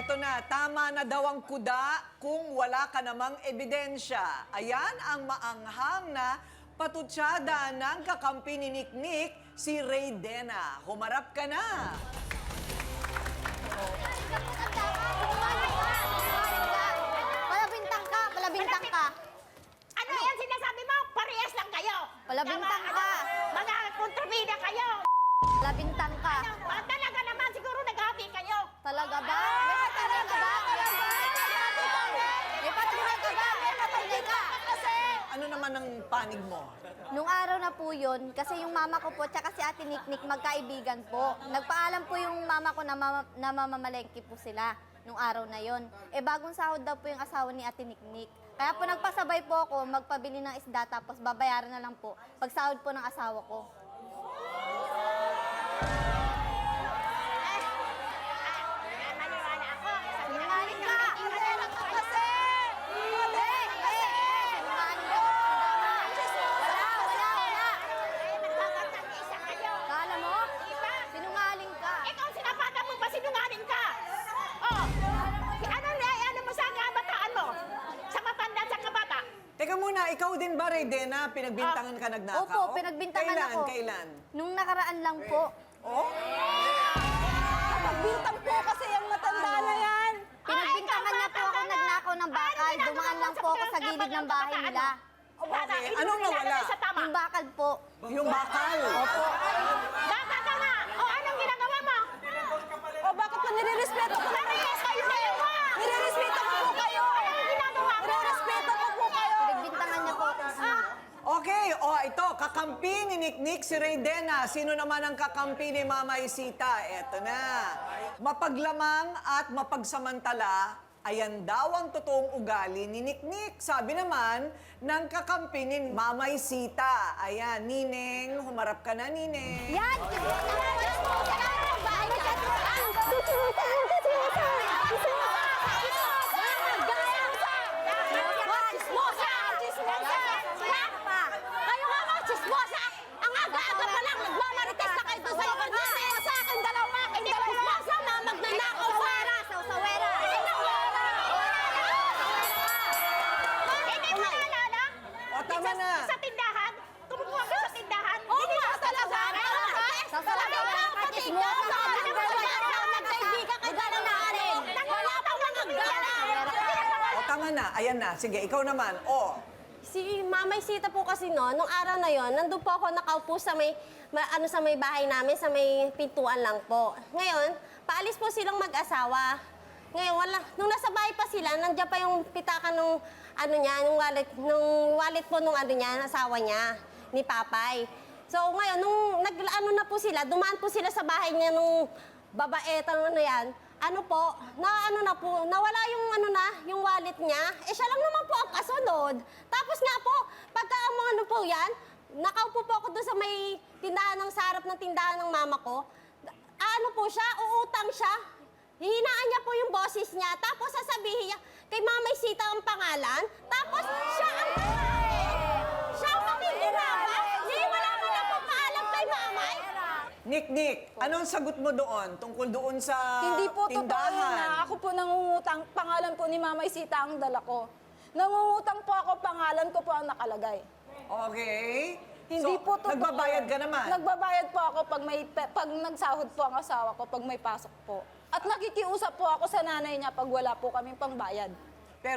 eto na, tama na daw ang kuda kung wala ka namang ebidensya. Ayan ang maanghang na patutsada ng kakampi ni Niknik, si Ray Dena. Humarap ka na! Palabintang ka, palabintang ka. Ano yan sinasabi mo? Parehas lang kayo. Palabintang ka. Mga kontrabida kayo. Palabintang ka. Talaga naman siguro naghati kayo. Talaga ba? May patunay ka ba? May patunay ka ba? May patunay ka. Ano naman ang panig mo? Nung araw na po yun, kasi yung mama ko po, tsaka si Ate Niknik, magkaibigan po. Nagpaalam po yung mama ko na mamamalengke po sila nung araw na yon. Eh, bagong sahod daw po yung asawa ni Ate Niknik. Kaya po nagpasabay po ako magpabili ng isda, tapos babayaran na lang po pag sahod po ng asawa ko. Maniwala ako. Sinungaling ka! Sinungaling ka kasi! Sinungaling ka! Wala! Magkakatag-isa kayo. Kala mo? Diba? Sinungaling ka! Ikaw sinapatan mo ba sinungaling ka? Oh, ano mo sa kabataan mo? Sa matanda, sa kabata? Teka muna, ikaw din ba, Ray Dena, pinagbintangan ka nagnakaw? Opo, pinagbintangan ako. Kailan? Nung nakaraan lang po. Oh? Pagbintang po kasi yung matanda na yan. Pinagbintangan niya po ako nagnakaw ng bakal. Dumaan lang po ako sa gilid ng bahay nila. Okay, anong nawala? Sa tama? Yung bakal po. Yung bakal? Opo. Bata ka na! O, anong ginagawa mo? O bakit pa nire-respeto ko? Parehas kayo dalawa! Nire-respeto ko po kayo. Anong ginagawa mo? Nire-respeto ko po kayo. Pinagbintangan niya po. Okay, ito, kakampi ni Niknik, si Ray Dena. Sino naman ang kakampi ni Mama Isita? Eto na. Mapaglamang at mapagsamantala, ayan daw ang totoong ugali ni Niknik. Sabi naman ng kakampi ni Mama Isita. Ayan, Nineng, humarap ka na, Nineng. Yan! Kayo nga mga chismosa! Ang aga-aga pa lang, nagmamarites na kayo doon sa ibang chismosa! Aking dalawa! Hindi chismosa na magnanakaw sa... Sawera! Hindi mo naalala? O, tama na. Sa tindahan? Kumukuha ka sa tindahan? Oo, Hindi ka talaga. Sa Sawera ka, chismosa! Nagkaibigan ka na namin! Wala pa mga O, tama na. Ayan na. Sige, ikaw naman. O, Si Mamay Sita po kasi no, nung araw na yon, nandun po ako nakaupo sa sa may bahay namin, sa may pintuan lang po. Ngayon, paalis po silang mag-asawa. Ngayon, nung nasa bahay pa sila, nandiyan pa yung pitaka nung nung wallet po nung asawa niya, ni Papay. So ngayon, nung na po sila, dumaan po sila sa bahay niya nung babaetang yan, nawala yung wallet niya. Eh, siya lang naman po ang kasunod. Tapos nga po, pagka po yan, nakaupo po ako doon sa may tindahan sa harap ng tindahan ng mama ko. Uutang siya. Hihinaan niya po yung boses niya. Tapos sasabihin niya, kay Mamay Sita ang pangalan. Tapos siya ang makikinawa. Wala mo na po paalam kay Mamay. Niknik, anong sagot mo doon? Tungkol doon sa Hindi po totoo tindahan? yun na ako po nangungutang. Pangalan po ni Mama Isita ang dala ko. Nangungutang po ako, pangalan ko po ang nakalagay. Okay. Hindi So, po totoo. nagbabayad ka naman? Nagbabayad po ako pag nagsahod po ang asawa ko, pag may pasok po. At nakikiusap po ako sa nanay niya pag wala po kaming pangbayad.